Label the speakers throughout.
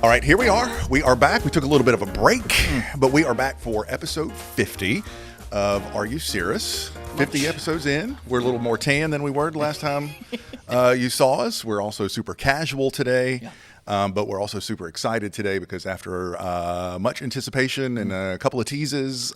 Speaker 1: All right, here we are. We are back. We took a little bit of a break, but we are back for episode 50 of Are You Cirrus? 50 episodes in. We're a little more tan than we were the last time you saw us. We're also super casual today, but we're also super excited today because after much anticipation and a couple of teases,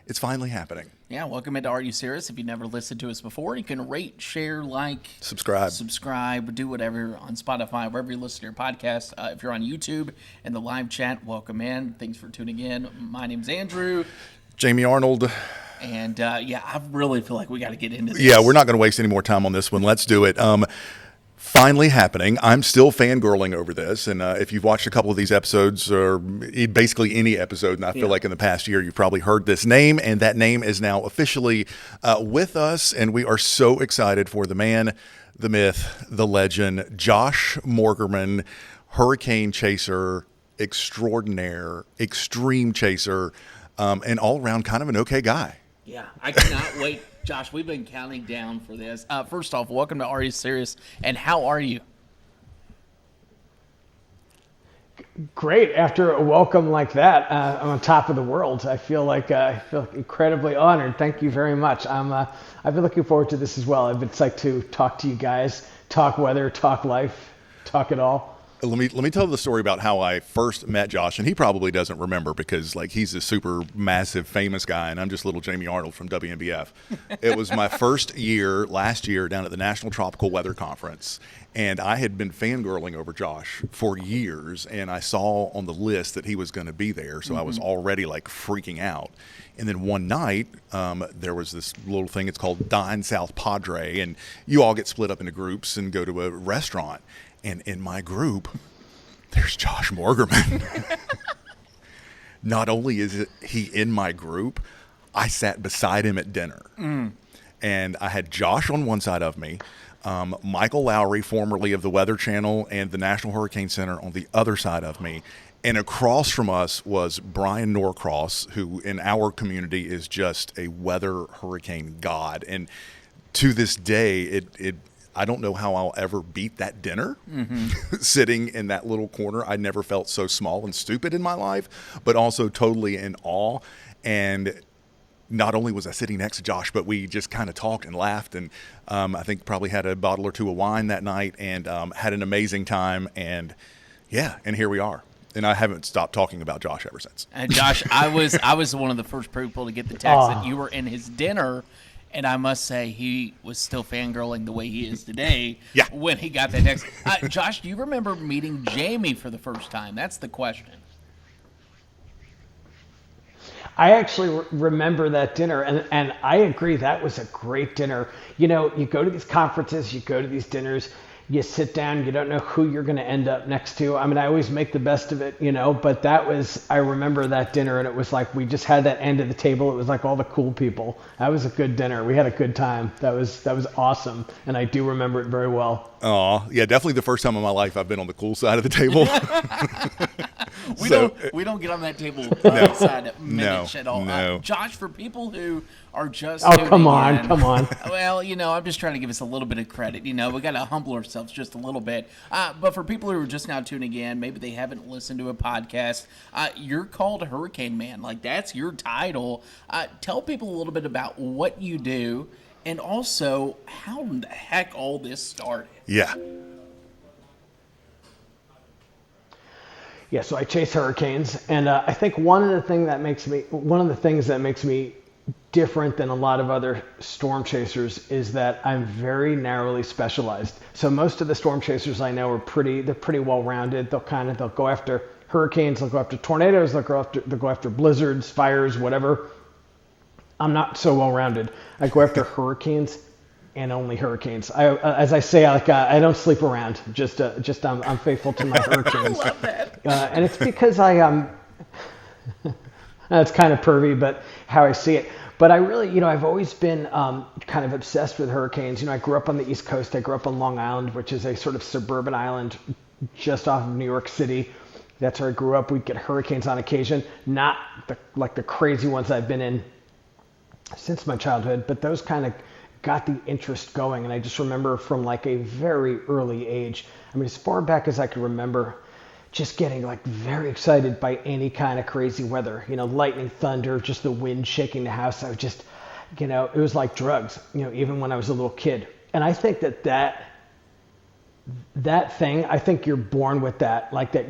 Speaker 1: it's finally happening.
Speaker 2: Yeah, welcome into Are You Cirrus? If you've never listened to us before, you can rate, share, like, subscribe, do whatever on Spotify, wherever you listen to your podcast. If you're on YouTube and the live chat, welcome in. Thanks for tuning in. My name's Andrew.
Speaker 1: Jamie Arnold.
Speaker 2: And I really feel like we got to get into this.
Speaker 1: Yeah, we're not going to waste any more time on this one. Let's do it. Finally happening. I'm still fangirling over this. And if you've watched a couple of these episodes, or basically any episode, and I feel like in the past year, you've probably heard this name. And that name is now officially with us. And we are so excited for the man, the myth, the legend, Josh Morgerman, hurricane chaser extraordinaire, extreme chaser, and all around kind of an okay guy.
Speaker 2: Yeah, I cannot wait. Josh, we've been counting down for this. First off, welcome to Are You Cirrus? And how are you?
Speaker 3: Great. After a welcome like that, I'm on top of the world. I feel incredibly honored. Thank you very much. I've been looking forward to this as well. I've been psyched to talk to you guys, talk weather, talk life, talk it all.
Speaker 1: Let me tell the story about how I first met Josh, and he probably doesn't remember because he's a super massive famous guy, and I'm just little Jamie Arnold from WNBF. It was my first year last year down at the National Tropical Weather Conference, and I had been fangirling over Josh for years, and I saw on the list that he was going to be there, so I was already freaking out. And then one night, there was this little thing. It's called Dine South Padre, and you all get split up into groups and go to a restaurant. And in my group, there's Josh Morgerman. Not only is he in my group, I sat beside him at dinner. And I had Josh on one side of me, Michael Lowry, formerly of the Weather Channel and the National Hurricane Center, on the other side of me. And across from us was Brian Norcross, who in our community is just a weather hurricane god. And to this day, I don't know how I'll ever beat that dinner. Sitting in that little corner. I never felt so small and stupid in my life, but also totally in awe. And not only was I sitting next to Josh, but we just kind of talked and laughed. And I think probably had a bottle or two of wine that night and had an amazing time. And and here we are. And I haven't stopped talking about Josh ever since.
Speaker 2: And Josh, I was one of the first people to get the text that you were in his dinner. And I must say, he was still fangirling the way he is today when he got that text. Josh, do you remember meeting Jamie for the first time? That's the question.
Speaker 3: I actually remember that dinner, and I agree, that was a great dinner. You know, you go to these conferences, you go to these dinners, you sit down, you don't know who you're going to end up next to. I mean, I always make the best of it, but I remember that dinner, and it was like we just had that end of the table. It was like all the cool people. That was a good dinner. We had a good time. That was awesome, and I do remember it very well.
Speaker 1: Oh, yeah, definitely the first time in my life I've been on the cool side of the table.
Speaker 2: We don't get on that table side minutes at all.
Speaker 1: No.
Speaker 2: Josh, for people who are just
Speaker 3: come on.
Speaker 2: Well, I'm just trying to give us a little bit of credit. We got to humble ourselves just a little bit. But for people who are just now tuning in, maybe they haven't listened to a podcast, you're called Hurricane Man. That's your title. Tell people a little bit about what you do and also how the heck all this started.
Speaker 1: Yeah.
Speaker 3: Yeah, so I chase hurricanes, and I think one of the things that makes me different than a lot of other storm chasers is that I'm very narrowly specialized. So most of the storm chasers I know they're pretty well rounded. They'll go after hurricanes, they'll go after tornadoes, they'll go after blizzards, fires, whatever. I'm not so well rounded. I go after hurricanes and only hurricanes. As I say, I don't sleep around. I'm faithful to my hurricanes.
Speaker 2: I love that.
Speaker 3: And it's because it's kind of pervy, but how I see it. But I really, I've always been kind of obsessed with hurricanes. I grew up on the East Coast. I grew up on Long Island, which is a sort of suburban island just off of New York City. That's where I grew up. We'd get hurricanes on occasion, not the crazy ones I've been in since my childhood, but those kind of got the interest going. And I just remember from a very early age, as far back as I can remember, just getting like very excited by any kind of crazy weather, lightning, thunder, just the wind shaking the house. I was just, it was like drugs, even when I was a little kid. And I think that thing, I think you're born with that, like that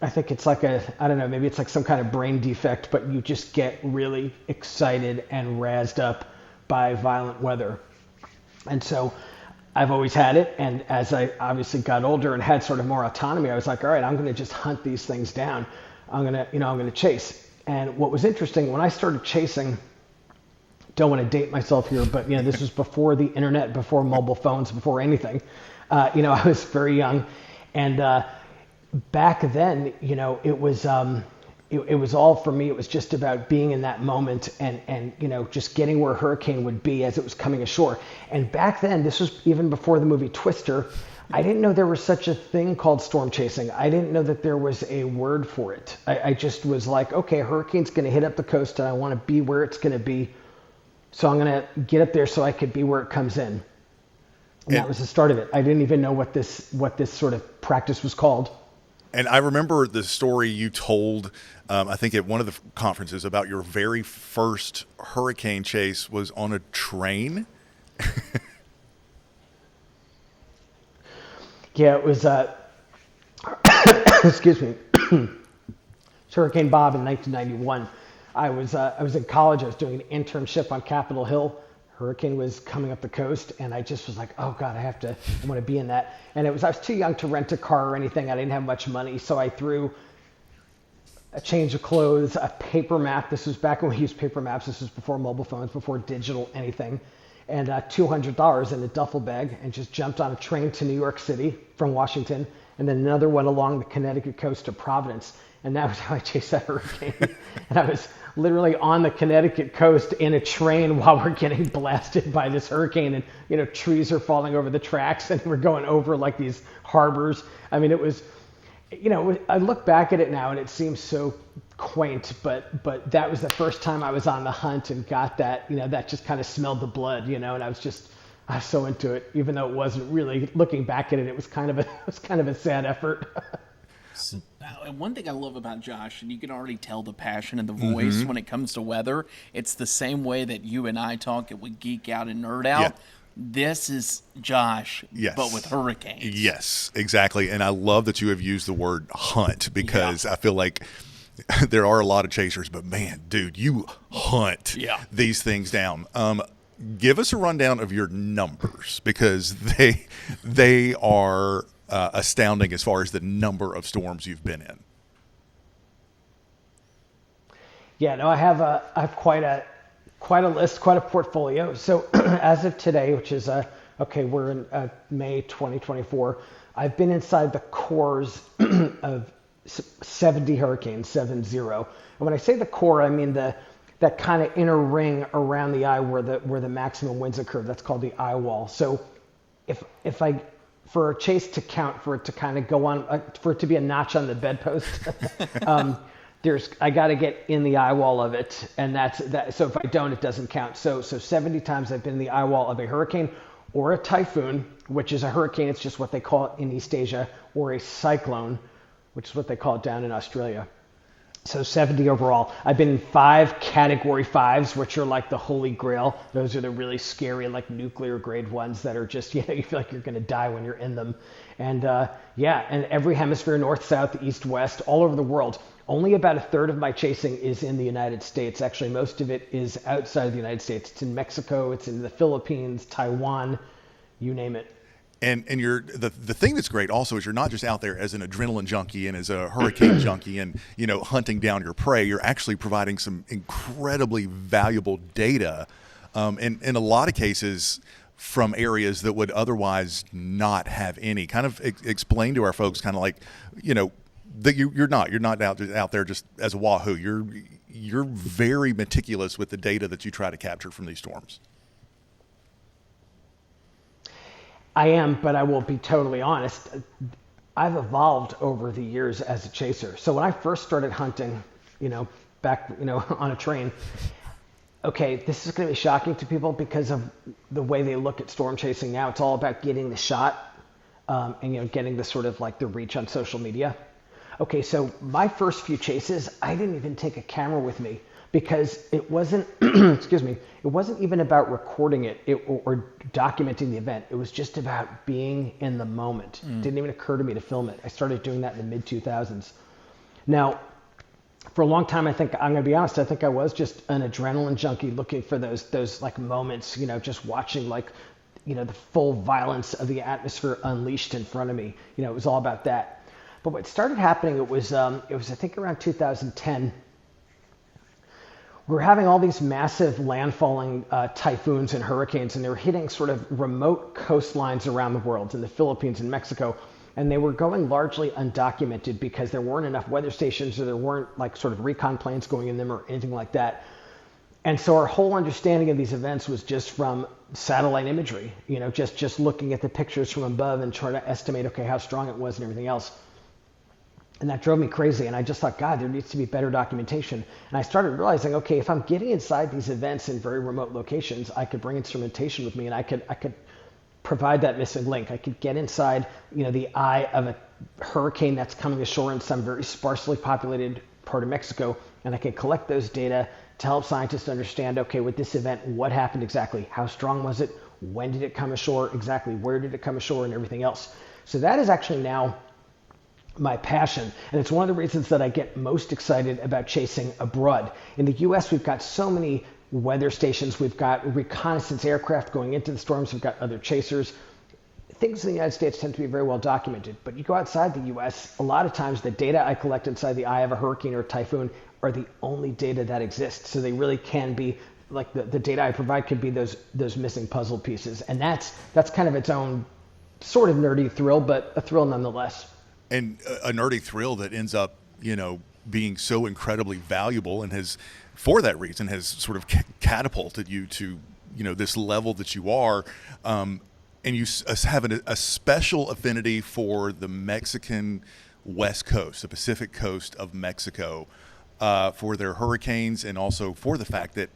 Speaker 3: I think it's like I don't know, maybe it's like some kind of brain defect, but you just get really excited and razzed up by violent weather. And so I've always had it. And as I obviously got older and had sort of more autonomy, I was like, all right, I'm going to just hunt these things down. I'm going to chase. And what was interesting when I started chasing, don't want to date myself here, but this was before the internet, before mobile phones, before anything. I was very young, and back then, it was all for me. It was just about being in that moment and just getting where a hurricane would be as it was coming ashore. And back then, this was even before the movie Twister. I didn't know there was such a thing called storm chasing. I didn't know that there was a word for it. I just was like, okay, a hurricane's going to hit up the coast, and I want to be where it's going to be. So I'm going to get up there so I could be where it comes in. And that was the start of it. I didn't even know what this sort of practice was called.
Speaker 1: And I remember the story you told, I think at one of the conferences, about your very first hurricane chase was on a train.
Speaker 3: Yeah, it was, excuse me, it's Hurricane Bob in 1991. I was in college. I was doing an internship on Capitol Hill. Hurricane was coming up the coast, and I just was like, oh God, I want to be in that. And I was too young to rent a car or anything. I didn't have much money, so I threw a change of clothes, a paper map. This was back when we used paper maps. This was before mobile phones, before digital anything. And $200 in a duffel bag, and just jumped on a train to New York City from Washington, and then another one along the Connecticut coast to Providence. And that was how I chased that hurricane. And I was literally on the Connecticut coast in a train while we're getting blasted by this hurricane, and trees are falling over the tracks, and we're going over like these harbors. I mean, it was, I look back at it now and it seems so quaint, but that was the first time I was on the hunt and got that, that just kind of smelled the blood, and I was so into it, even though it wasn't really, looking back at it, it was kind of a sad effort.
Speaker 2: One thing I love about Josh, and you can already tell the passion in the voice when it comes to weather, it's the same way that you and I talk and we geek out and nerd out. Yeah. This is Josh, but with hurricanes.
Speaker 1: Yes, exactly. And I love that you have used the word hunt, because I feel like there are a lot of chasers, but man, dude, you hunt these things down. Give us a rundown of your numbers, because they are astounding as far as the number of storms you've been in.
Speaker 3: Yeah, no, I have quite a list, quite a portfolio. So as of today, which is we're in May 2024, I've been inside the cores of 70 hurricanes, 70. And when I say the core, I mean that kind of inner ring around the eye where the maximum winds occur. That's called the eye wall. So if I, for a chase to count, for it to kind of go on, for it to be a notch on the bedpost, I got to get in the eye wall of it, and that's that. So if I don't, it doesn't count. So 70 times I've been in the eye wall of a hurricane or a typhoon, which is a hurricane. It's just what they call it in East Asia, or a cyclone, which is what they call it down in Australia. So 70 overall. I've been in 5 category 5s, which are like the holy grail. Those are the really scary, like nuclear grade ones that are just, you feel like you're going to die when you're in them. And and every hemisphere, north, south, east, west, all over the world. Only about a third of my chasing is in the United States. Actually, most of it is outside of the United States. It's in Mexico, it's in the Philippines, Taiwan, you name it.
Speaker 1: And you're the thing that's great also is you're not just out there as an adrenaline junkie and as a hurricane junkie and hunting down your prey. You're actually providing some incredibly valuable data, in a lot of cases from areas that would otherwise not have any. Kind of explain to our folks, kind of like that you're not out there just as a wahoo. You're very meticulous with the data that you try to capture from these storms.
Speaker 3: I am, but I will be totally honest. I've evolved over the years as a chaser. So when I first started hunting, back, on a train, okay, this is going to be shocking to people because of the way they look at storm chasing now. It's all about getting the shot, and getting the sort of like the reach on social media. Okay, so my first few chases, I didn't even take a camera with me because it wasn't, excuse me, it wasn't even about recording or documenting the event. It was just about being in the moment. It didn't even occur to me to film it. I started doing that in the mid 2000s. Now, for a long time, I'm going to be honest, I think I was just an adrenaline junkie looking for those like moments, just watching the full violence of the atmosphere unleashed in front of me. It was all about that. But what started happening, it was I think around 2010. We were having all these massive landfalling typhoons and hurricanes, and they were hitting sort of remote coastlines around the world, in the Philippines and Mexico, and they were going largely undocumented because there weren't enough weather stations, or there weren't like sort of recon planes going in them or anything like that. And so our whole understanding of these events was just from satellite imagery, just looking at the pictures from above and trying to estimate, okay, how strong it was and everything else. And that drove me crazy. And I just thought, God, there needs to be better documentation. And I started realizing, okay, if I'm getting inside these events in very remote locations, I could bring instrumentation with me, and I could provide that missing link. I could get inside, the eye of a hurricane that's coming ashore in some very sparsely populated part of Mexico, and I could collect those data to help scientists understand, okay, with this event, what happened exactly? How strong was it? When did it come ashore? Exactly where did it come ashore, and everything else? So that is actually now my passion, and it's one of the reasons that I get most excited about chasing abroad. In the US, we've got so many weather stations, we've got reconnaissance aircraft going into the storms, we've got other chasers. Things in the United States tend to be very well documented, but you go outside the US, a lot of times the data I collect inside the eye of a hurricane or a typhoon are the only data that exists. So they really can be, like the data I provide could be those missing puzzle pieces. And that's kind of its own sort of nerdy thrill, but a thrill nonetheless.
Speaker 1: And a nerdy thrill that ends up, being so incredibly valuable, and has, for that reason, has sort of catapulted you to, this level that you are. And you have a special affinity for the Mexican West Coast, the Pacific coast of Mexico, for their hurricanes, and also for the fact that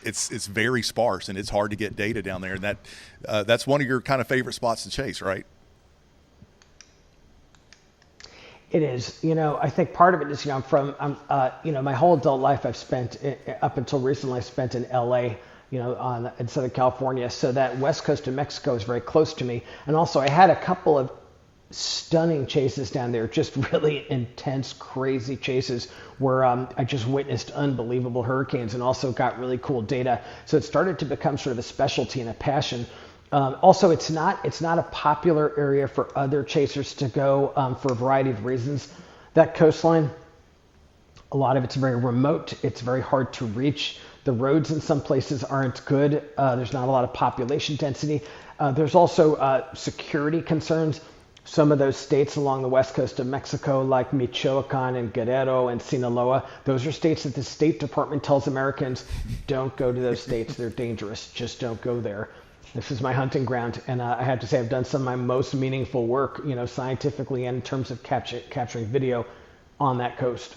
Speaker 1: it's very sparse and it's hard to get data down there. And that's one of your kind of favorite spots to chase, right?
Speaker 3: It is. I think part of it is, my whole adult life I've spent, up until recently, I spent in LA, in Southern California. So that West Coast of Mexico is very close to me. And also I had a couple of stunning chases down there, just really intense, crazy chases where I just witnessed unbelievable hurricanes and also got really cool data. So it started to become sort of a specialty and a passion. Also, it's not a popular area for other chasers to go for a variety of reasons. That coastline, a lot of it's very remote. It's very hard to reach. The roads in some places aren't good. There's not a lot of population density. There's also security concerns. Some of those states along the west coast of Mexico, like Michoacan and Guerrero and Sinaloa, those are states that the State Department tells Americans, don't go to those states. They're dangerous. Just don't go there. This is my hunting ground, and I have to say I've done some of my most meaningful work, scientifically and in terms of capturing video on that coast.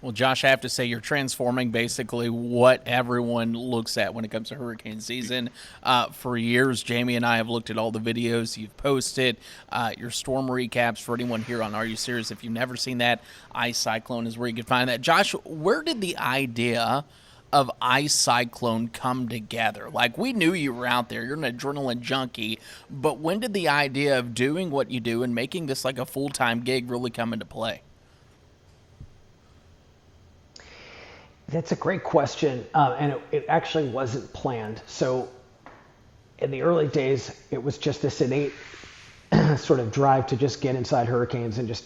Speaker 2: Well, Josh, I have to say you're transforming basically what everyone looks at when it comes to hurricane season. For years, Jamie and I have looked at all the videos you've posted, your storm recaps. For anyone here on Are You Cirrus, if you've never seen that, iCyclone is where you can find that. Josh, where did the idea of iCyclone come together? Like, we knew you were out there, you're an adrenaline junkie, but when did the idea of doing what you do and making this like a full-time gig really come into play?
Speaker 3: That's a great question, and it actually wasn't planned. So in the early days, it was just this innate sort of drive to just get inside hurricanes and just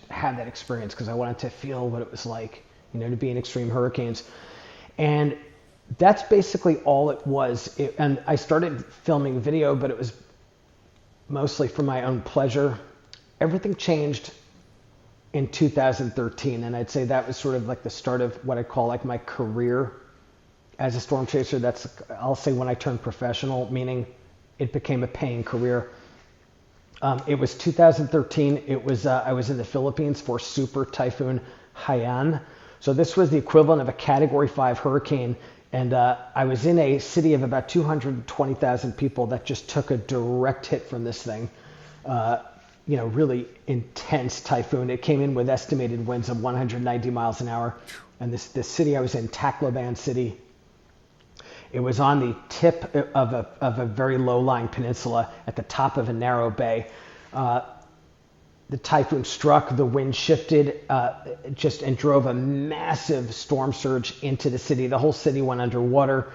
Speaker 3: have that experience, because I wanted to feel what it was like, to be in extreme hurricanes. And that's basically all it was. And I started filming video, but it was mostly for my own pleasure. Everything changed in 2013, and I'd say that was sort of like the start of what I call like my career as a storm chaser. That's, I'll say, when I turned professional, meaning it became a paying career. It was 2013. It was I was in the Philippines for Super Typhoon Haiyan. So this was the equivalent of a Category 5 hurricane, and I was in a city of about 220,000 people that just took a direct hit from this thing. really intense typhoon. It came in with estimated winds of 190 miles an hour. And this city I was in, Tacloban City, it was on the tip of a very low-lying peninsula at the top of a narrow bay. The typhoon struck, the wind shifted and drove a massive storm surge into the city. The whole city went underwater.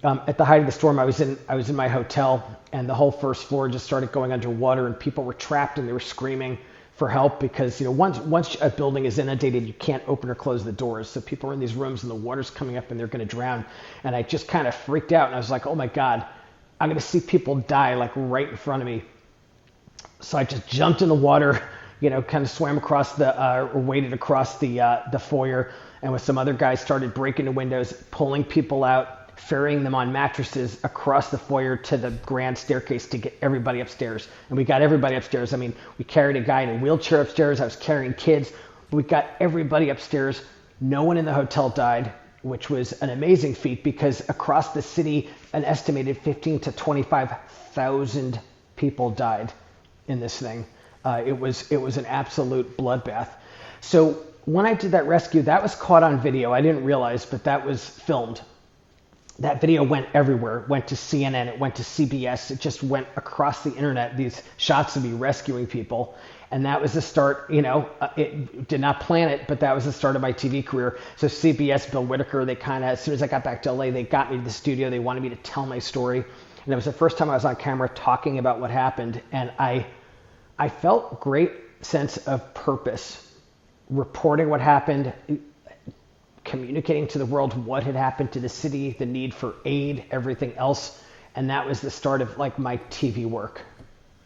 Speaker 3: At the height of the storm, I was in my hotel, and the whole first floor just started going underwater, and people were trapped and they were screaming for help because once a building is inundated, you can't open or close the doors. So people are in these rooms and the water's coming up and they're going to drown. And I just kind of freaked out, and I was like, oh my God, I'm going to see people die like right in front of me. So I just jumped in the water, kind of swam across waded across the foyer, and with some other guys started breaking the windows, pulling people out, ferrying them on mattresses across the foyer to the grand staircase to get everybody upstairs. And we got everybody upstairs. I mean, we carried a guy in a wheelchair upstairs. I was carrying kids. We got everybody upstairs. No one in the hotel died, which was an amazing feat because across the city, an estimated 15 to 25,000 people died in this thing. It was an absolute bloodbath. So when I did that rescue, that was caught on video. I didn't realize, but that was filmed. That video went everywhere. It went to CNN. It went to CBS. It just went across the internet, these shots of me rescuing people. And that was the start, it did not plan it, but that was the start of my TV career. So CBS, Bill Whitaker, they as soon as I got back to LA, they got me to the studio. They wanted me to tell my story. And it was the first time I was on camera talking about what happened. And I felt great sense of purpose, reporting what happened, communicating to the world what had happened to the city, the need for aid, everything else. And that was the start of my TV work,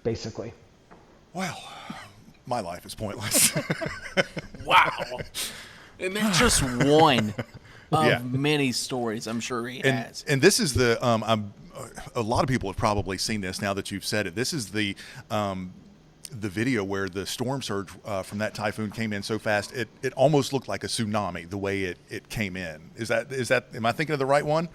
Speaker 3: basically.
Speaker 1: Well, my life is pointless.
Speaker 2: Wow. And that's just one of many stories I'm sure he has.
Speaker 1: And this is a lot of people have probably seen this now that you've said it. This is the video where the storm surge from that typhoon came in so fast it almost looked like a tsunami the way it came in. Is that am I thinking of the right one?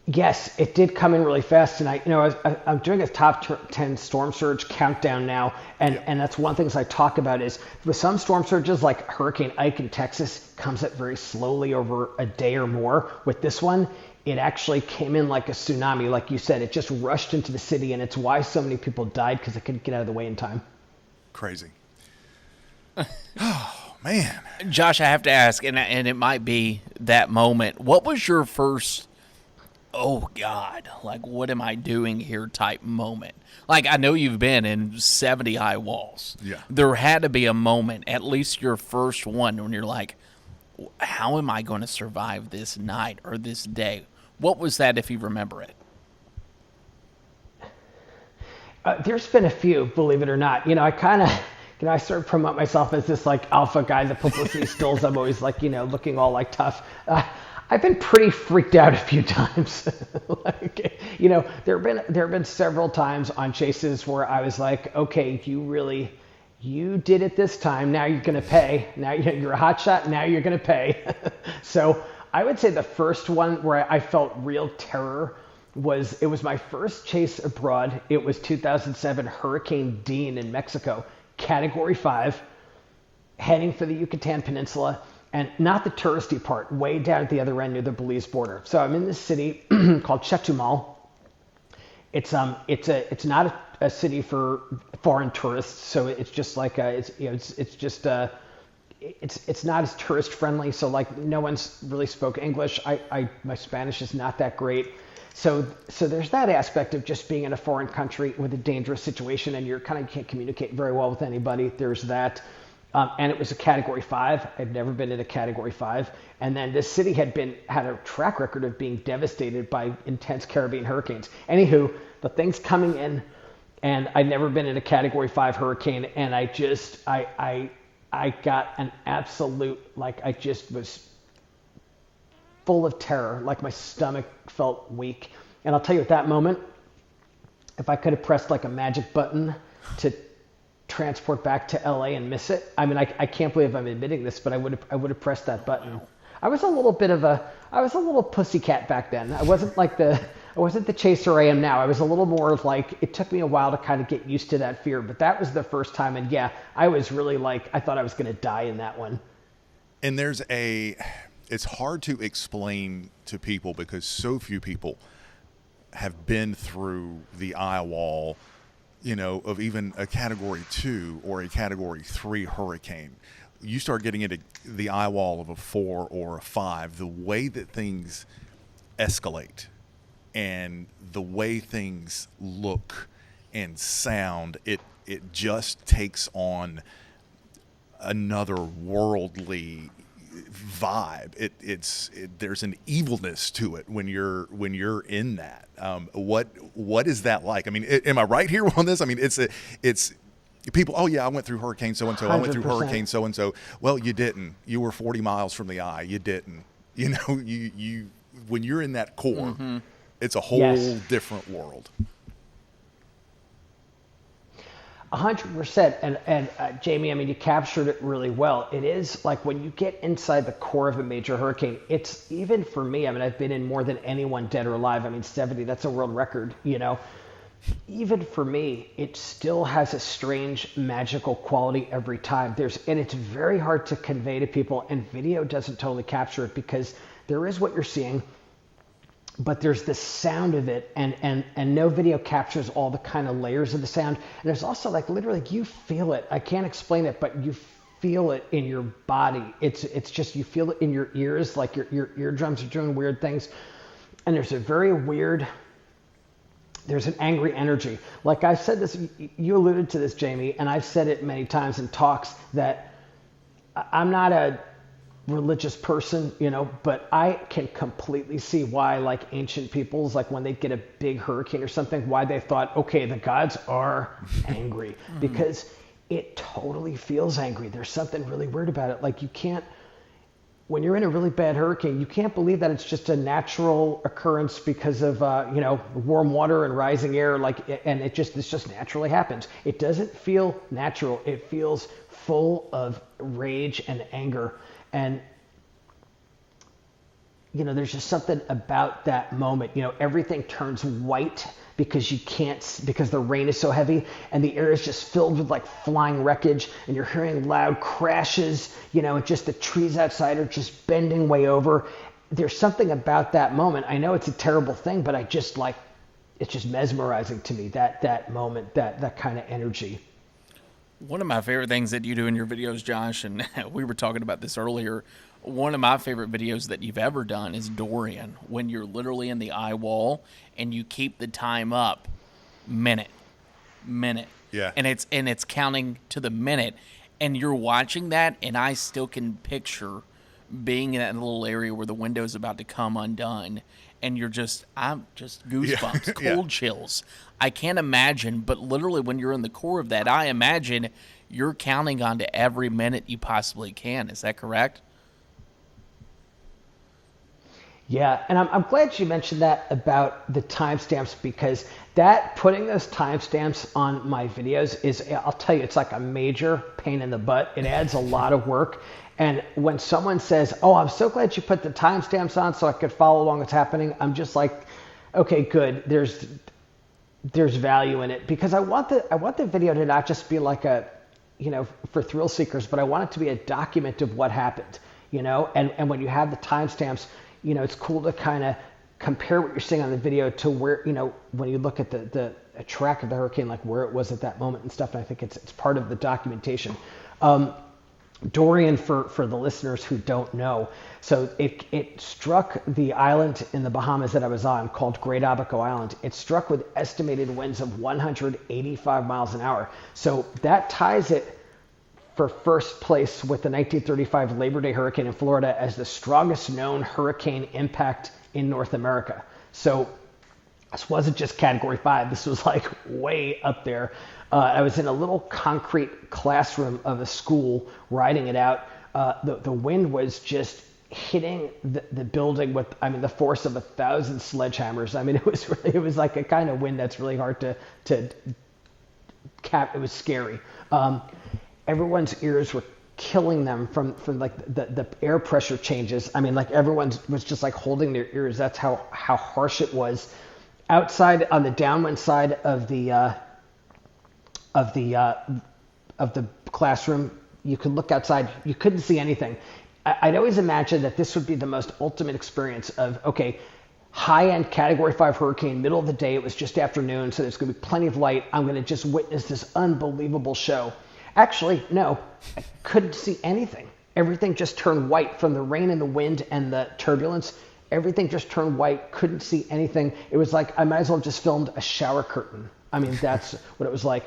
Speaker 3: Yes, it did come in really fast, and I'm doing a top 10 storm surge countdown now, and that's one of the things I talk about is with some storm surges like Hurricane Ike in Texas comes up very slowly over a day or more. With this one, it actually came in like a tsunami, like you said. It just rushed into the city, and it's why so many people died because they couldn't get out of the way in time.
Speaker 1: Crazy. Oh, man.
Speaker 2: Josh, I have to ask, and it might be that moment. What was your first, oh, God, what am I doing here type moment? I know you've been in 70 high walls.
Speaker 1: Yeah.
Speaker 2: There had to be a moment, at least your first one, when you're like, how am I going to survive this night or this day? What was that, if you remember it?
Speaker 3: There's been a few, believe it or not. I sort of promote myself as this alpha guy, the publicity stills. I'm always looking all tough. I've been pretty freaked out a few times. There have been several times on chases where I was like, okay, you did it this time. Now you're going to pay. Now you're a hot shot. Now you're going to pay. So I would say the first one where I felt real terror was my first chase abroad. It was 2007 Hurricane Dean in Mexico, Category 5, heading for the Yucatan Peninsula, and not the touristy part, way down at the other end near the Belize border. So I'm in this city called Chetumal. It's not a city for foreign tourists, so it's just it's not as tourist friendly. So no one's really spoke English. My Spanish is not that great. So there's that aspect of just being in a foreign country with a dangerous situation, and you can't communicate very well with anybody. There's that. And it was a Category 5. I'd never been in a Category 5. And then this city had a track record of being devastated by intense Caribbean hurricanes. Anywho, the thing's coming in, and I'd never been in a Category 5 hurricane, and I got an absolute, I just was full of terror, my stomach felt weak. And I'll tell you, at that moment, if I could have pressed a magic button to transport back to LA and miss it, I mean, I can't believe I'm admitting this, but I would have pressed that button. I was a little pussycat back then. I wasn't I wasn't the chaser I am now. I was a little more of like, it took me a while to kind of get used to that fear, but that was the first time. And yeah, I was really like, I thought I was going to die in that one.
Speaker 1: And it's hard to explain to people because so few people have been through the eye wall, of even a category 2 or a category 3 hurricane. You start getting into the eye wall of a 4 or a 5, the way that things escalate and the way things look and sound, it just takes on another worldly vibe. There's an evilness to it when you're in that. What is that like? I mean, am I right here on this? I mean, it's people. Oh yeah, I went through hurricane so and so. I went through
Speaker 3: 100%.
Speaker 1: hurricane so and so. Well, you didn't. You were 40 miles from the eye. You didn't. You when you're in that core, it's a whole
Speaker 3: Yes.
Speaker 1: different world.
Speaker 3: 100%. And Jamie, I mean, you captured it really well. It is like when you get inside the core of a major hurricane, it's even for me, I mean, I've been in more than anyone dead or alive. I mean, 70, that's a world record, Even for me, it still has a strange magical quality every time. And it's very hard to convey to people, and video doesn't totally capture it because there is what you're seeing, but there's the sound of it, and no video captures all the kind of layers of the sound. And there's also like literally you feel it. I can't explain it, but you feel it in your body. It's just you feel it in your ears, like your eardrums are doing weird things. And there's a very weird, there's an angry energy. Like I said this, you alluded to this, Jamie, and I've said it many times in talks that I'm not a religious person, but I can completely see why, like ancient peoples, like when they get a big hurricane or something, why they thought, okay, the gods are angry because it totally feels angry. There's something really weird about it. Like you can't, when you're in a really bad hurricane, you can't believe that it's just a natural occurrence because of, warm water and rising air, this just naturally happens. It doesn't feel natural. It feels full of rage and anger. And, there's just something about that moment. Everything turns white because because the rain is so heavy and the air is just filled with like flying wreckage and you're hearing loud crashes, and just the trees outside are just bending way over. There's something about that moment. I know it's a terrible thing, but it's just mesmerizing to me, that moment, that kind of energy.
Speaker 2: One of my favorite things that you do in your videos, Josh, and we were talking about this earlier, one of my favorite videos that you've ever done is Dorian, when you're literally in the eye wall and you keep the time up minute.
Speaker 1: Yeah.
Speaker 2: And it's counting to the minute. And you're watching that, and I still can picture being in that little area where the window's about to come undone. And I'm just goosebumps, cold chills. I can't imagine, but literally when you're in the core of that, I imagine you're counting on to every minute you possibly can. Is that correct?
Speaker 3: Yeah, and I'm glad you mentioned that about the timestamps because putting those timestamps on my videos I'll tell you, it's like a major pain in the butt. It adds a lot of work. And when someone says, "Oh, I'm so glad you put the timestamps on so I could follow along what's happening," I'm just like, "Okay, good. There's value in it," because I want the video to not just be like a, for thrill seekers, but I want it to be a document of what happened, And when you have the timestamps, it's cool to kind of compare what you're seeing on the video to where, when you look at the track of the hurricane, like where it was at that moment and stuff. And I think it's part of the documentation. Dorian, for the listeners who don't know, so it struck the island in the Bahamas that I was on called Great Abaco Island. It struck with estimated winds of 185 miles an hour. So that ties it for first place with the 1935 Labor Day hurricane in Florida as the strongest known hurricane impact in North America. So this wasn't just category 5. This was like way up there. I was in a little concrete classroom of a school riding it out. The wind was just hitting the building with, the force of 1,000 sledgehammers. It was like a kind of wind that's really hard to cap. It was scary. Everyone's ears were killing them from like the air pressure changes. Everyone was just like holding their ears. That's how harsh it was. outside on the downwind side of the classroom, you could look outside. You couldn't see anything. I'd always imagined that this would be the most ultimate experience of, okay, high-end Category 5 hurricane, middle of the day. It was just afternoon, so there's going to be plenty of light. I'm going to just witness this unbelievable show. Actually, no, I couldn't see anything. Everything just turned white from the rain and the wind and the turbulence. Everything just turned white. Couldn't see anything. It was like I might as well have just filmed a shower curtain. I mean, that's what it was like.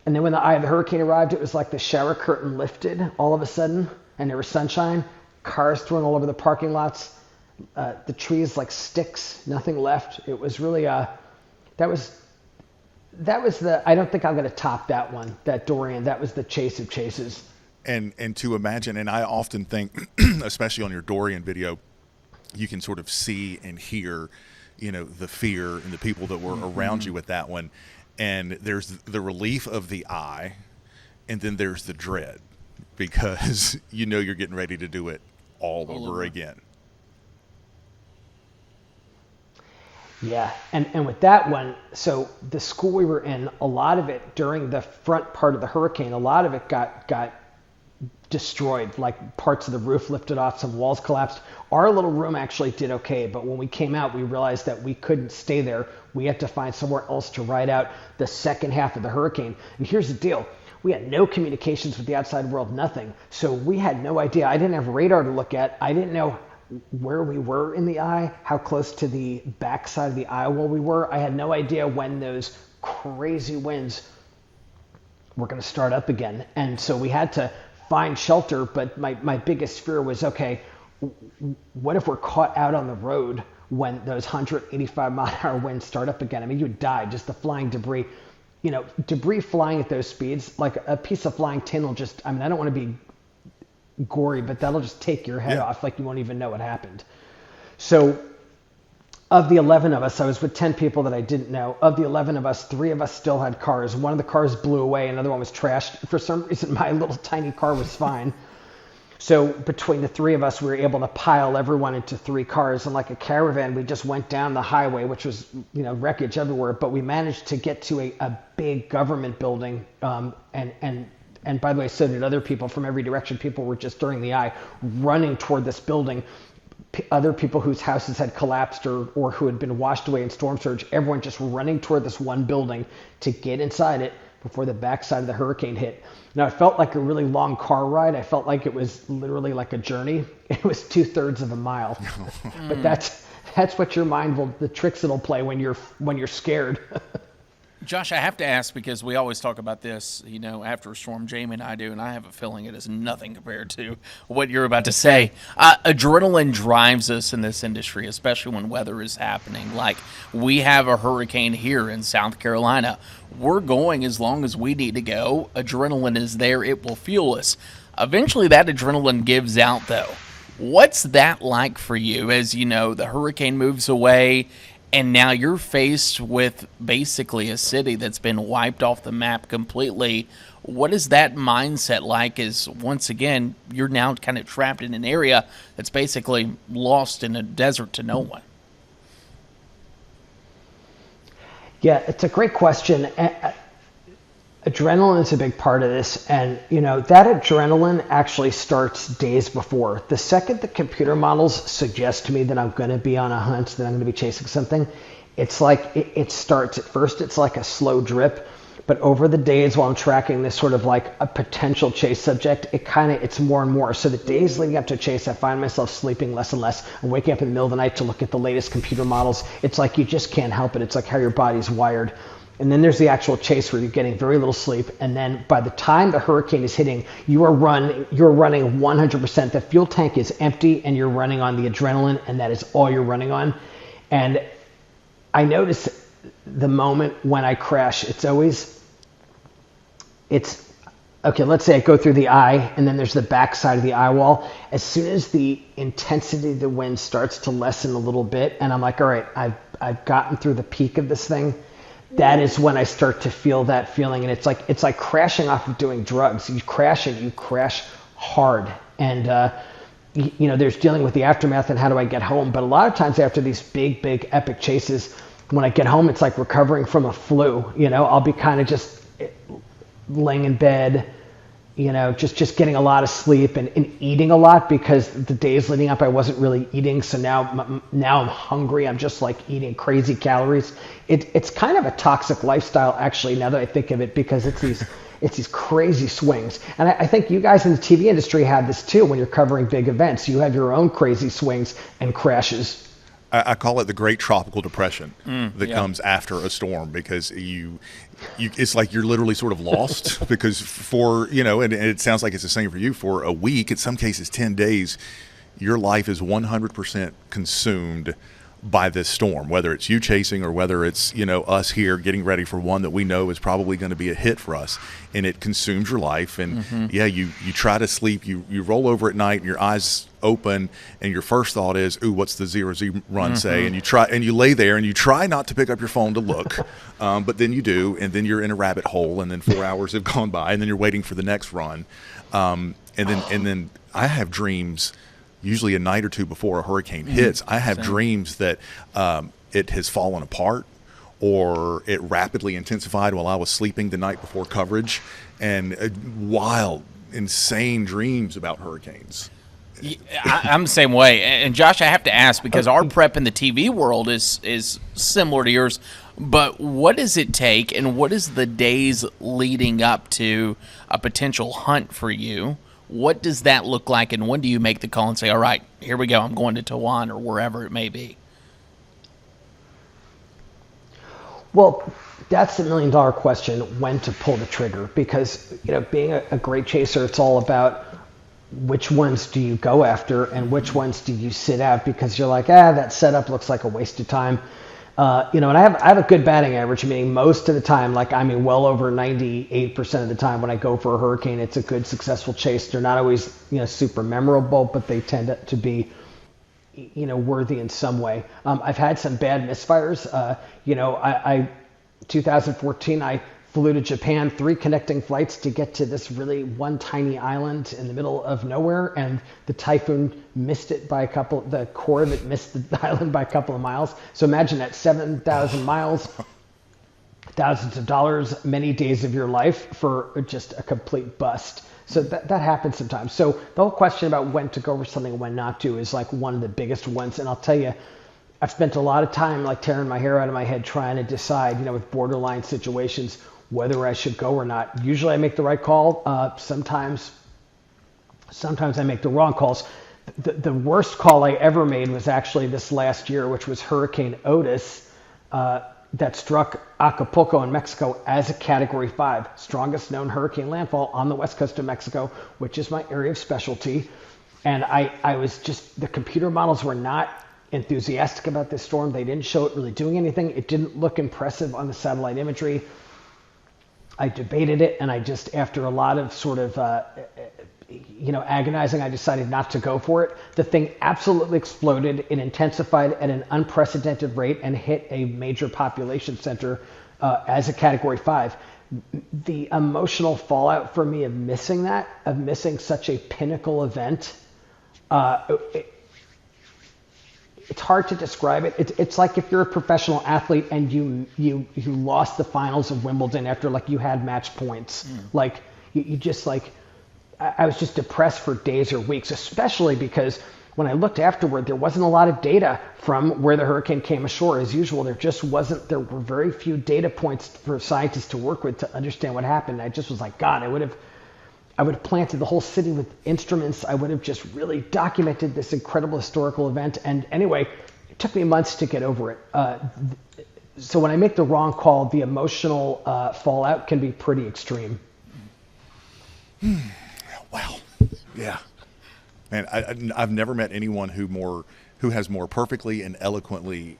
Speaker 3: And then when the eye of the hurricane arrived, it was like the shower curtain lifted all of a sudden, and there was sunshine, cars thrown all over the parking lots, the trees like sticks, nothing left. It was really, that was the, I don't think I'm going to top that one, that Dorian. That was the chase of chases.
Speaker 1: And to imagine, and I often think, especially on your Dorian video, you can sort of see and hear, the fear and the people that were around you with that one. And there's the relief of the eye, and then there's the dread, because you're getting ready to do it all over again.
Speaker 3: Yeah, and with that one, so the school we were in, a lot of it during the front part of the hurricane, a lot of it got destroyed, like parts of the roof lifted off, some walls collapsed. Our little room actually did okay, but when we came out, we realized that we couldn't stay there. We had to find somewhere else to ride out the second half of the hurricane. And here's the deal. We had no communications with the outside world, nothing. So we had no idea. I didn't have radar to look at. I didn't know where we were in the eye, how close to the backside of the eye wall we were. I had no idea when those crazy winds were going to start up again. And so we had to find shelter, but my biggest fear was, okay, what if we're caught out on the road when those 185-mile-an-hour winds start up again? I mean, you would die, just the flying debris. Debris flying at those speeds, like a piece of flying tin will just, I don't want to be gory, but that'll just take your head off, like you won't even know what happened. So of the 11 of us, I was with 10 people that I didn't know. Of the 11 of us, 3 of us still had cars. One of the cars blew away, another one was trashed. For some reason, my little tiny car was fine. So between the 3 of us, we were able to pile everyone into 3 cars. And like a caravan, we just went down the highway, which was, wreckage everywhere. But we managed to get to a big government building. And by the way, so did other people from every direction. People were just during the eye running toward this building. Other people whose houses had collapsed or who had been washed away in storm surge, everyone just running toward this one building to get inside it before the backside of the hurricane hit. Now, it felt like a really long car ride. I felt like it was literally like a journey. It was 2/3 of a mile. But that's what your mind will, the tricks it'll play when you're scared.
Speaker 2: Josh, I have to ask, because we always talk about this, after a storm, Jamie and I do, and I have a feeling it is nothing compared to what you're about to say. Adrenaline drives us in this industry, especially when weather is happening. Like, we have a hurricane here in South Carolina. We're going as long as we need to go. Adrenaline is there. It will fuel us. Eventually, that adrenaline gives out, though. What's that like for you as, the hurricane moves away, and now you're faced with basically a city that's been wiped off the map completely? What is that mindset like, as once again, you're now kind of trapped in an area that's basically lost in a desert to no one?
Speaker 3: Yeah, it's a great question. Adrenaline is a big part of this. And, that adrenaline actually starts days before. The second the computer models suggest to me that I'm going to be on a hunt, that I'm going to be chasing something, it's like it starts at first, it's like a slow drip. But over the days while I'm tracking this sort of like a potential chase subject, it's more and more. So the days leading up to a chase, I find myself sleeping less and less. I'm waking up in the middle of the night to look at the latest computer models. It's like you just can't help it. It's like how your body's wired. And then there's the actual chase where you're getting very little sleep. And then by the time the hurricane is hitting, you're running 100%. The fuel tank is empty and you're running on the adrenaline, and that is all you're running on. And I notice the moment when I crash, okay, let's say I go through the eye and then there's the backside of the eye wall. As soon as the intensity of the wind starts to lessen a little bit, and I'm like, all right, I've gotten through the peak of this thing, that is when I start to feel that feeling. And it's like crashing off of doing drugs. You crash and you crash hard. And, there's dealing with the aftermath and how do I get home. But a lot of times after these big, big epic chases, when I get home, it's like recovering from a flu. I'll be kind of just laying in bed, just getting a lot of sleep and eating a lot, because the days leading up I wasn't really eating. So now I'm hungry. I'm just like eating crazy calories. It's kind of a toxic lifestyle, actually, now that I think of it, because it's these crazy swings. And I think you guys in the TV industry have this too. When you're covering big events, you have your own crazy swings and crashes.
Speaker 1: I call it the Great Tropical Depression that comes after a storm, because it's like you're literally sort of lost because and it sounds like it's the same for you, for a week, in some cases 10 days, your life is 100% consumed by this storm, whether it's you chasing or whether it's, us here getting ready for one that we know is probably going to be a hit for us, and it consumes your life. And you try to sleep, you roll over at night and your eyes open and your first thought is, ooh, what's the 0Z run say? And you lay there and you try not to pick up your phone to look, but then you do, and then you're in a rabbit hole, and then 4 hours have gone by, and then you're waiting for the next run. And then I have dreams, usually a night or two before a hurricane hits. I have dreams that it has fallen apart, or it rapidly intensified while I was sleeping the night before coverage, and wild, insane dreams about hurricanes.
Speaker 2: I'm the same way. And Josh, I have to ask, because our prep in the TV world is similar to yours, but what does it take, and what is the days leading up to a potential hunt for you? What does that look like, and when do you make the call and say, all right, here we go, I'm going to Tawan or wherever it may be?
Speaker 3: Well, that's the $1 million question, when to pull the trigger, because being a great chaser, it's all about which ones do you go after and which ones do you sit out, because you're like, that setup looks like a waste of time. And I have a good batting average, meaning most of the time, well over 98% of the time when I go for a hurricane, it's a good, successful chase. They're not always, super memorable, but they tend to be, worthy in some way. I've had some bad misfires. 2014, I flew to Japan, 3 connecting flights to get to this really one tiny island in the middle of nowhere, and the typhoon missed it by the core of it missed the island by a couple of miles. So imagine that, 7,000 miles, thousands of dollars, many days of your life for just a complete bust. So that happens sometimes. So the whole question about when to go for something and when not to is like one of the biggest ones. And I'll tell you, I've spent a lot of time tearing my hair out of my head trying to decide, with borderline situations, whether I should go or not. Usually I make the right call. Sometimes I make the wrong calls. The worst call I ever made was actually this last year, which was Hurricane Otis, that struck Acapulco in Mexico as a Category 5, strongest known hurricane landfall on the west coast of Mexico, which is my area of specialty. And I was just, the computer models were not enthusiastic about this storm. They didn't show it really doing anything. It didn't look impressive on the satellite imagery. I debated it, and I just, after a lot of sort of, agonizing, I decided not to go for it. The thing absolutely exploded. It intensified at an unprecedented rate and hit a major population center as a Category 5. The emotional fallout for me of missing that, of missing such a pinnacle event, it's hard to describe it. It's like if you're a professional athlete and you lost the finals of Wimbledon after you had match points. You just I was just depressed for days or weeks, especially because when I looked afterward, there wasn't a lot of data from where the hurricane came ashore. As usual, there were very few data points for scientists to work with to understand what happened. I just was like, God, I would have planted the whole city with instruments. I would have just really documented this incredible historical event. And anyway, it took me months to get over it. So when I make the wrong call, the emotional fallout can be pretty extreme.
Speaker 1: Wow. Yeah. Man, I've never met anyone who has more perfectly and eloquently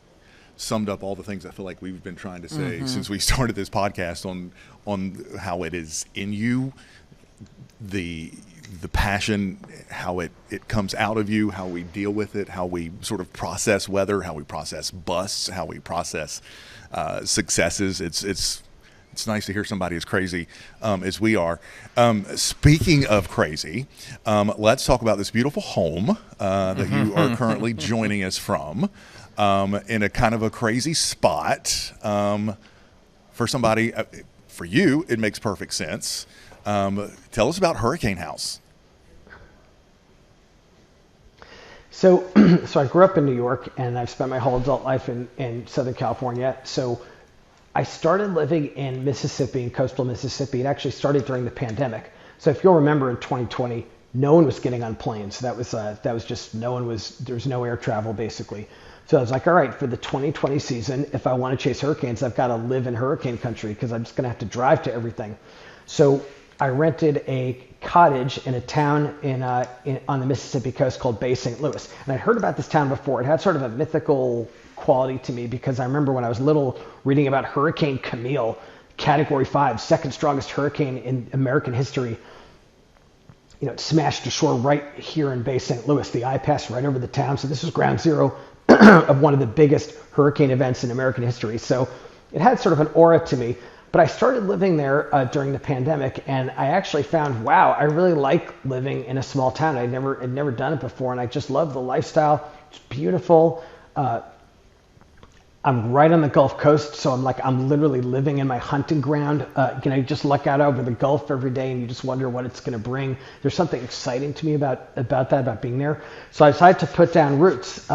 Speaker 1: summed up all the things I feel like we've been trying to say since we started this podcast on how it is in you, the passion, how it comes out of you, how we deal with it, how we sort of process weather, how we process busts, how we process successes. It's nice to hear somebody as crazy as we are. Speaking of crazy, let's talk about this beautiful home that you are currently joining us from. in a kind of a crazy spot. For somebody, for you, it makes perfect sense. Tell us about Hurricane House.
Speaker 3: So I grew up in New York, and I've spent my whole adult life in Southern California. So I started living in Mississippi, in coastal Mississippi. It actually started during the pandemic. So if you'll remember, in 2020, no one was getting on planes. That was just there was no air travel basically. So I was like, all right, for the 2020 season, if I want to chase hurricanes, I've got to live in hurricane country because I'm just going to have to drive to everything. So I rented a cottage in a town on the Mississippi coast called Bay St. Louis. And I'd heard about this town before. It had sort of a mythical quality to me because I remember when I was little reading about Hurricane Camille, Category 5, second strongest hurricane in American history. It smashed ashore right here in Bay St. Louis. The eye passed right over the town. So this was ground zero of one of the biggest hurricane events in American history. So it had sort of an aura to me. But I started living there during the pandemic, and I actually found, wow, I really like living in a small town. I'd never done it before, and I just love the lifestyle. It's beautiful. I'm right on the Gulf Coast, so I'm literally living in my hunting ground. You just look out over the Gulf every day, and you just wonder what it's going to bring. There's something exciting to me about being there. So I decided to put down roots.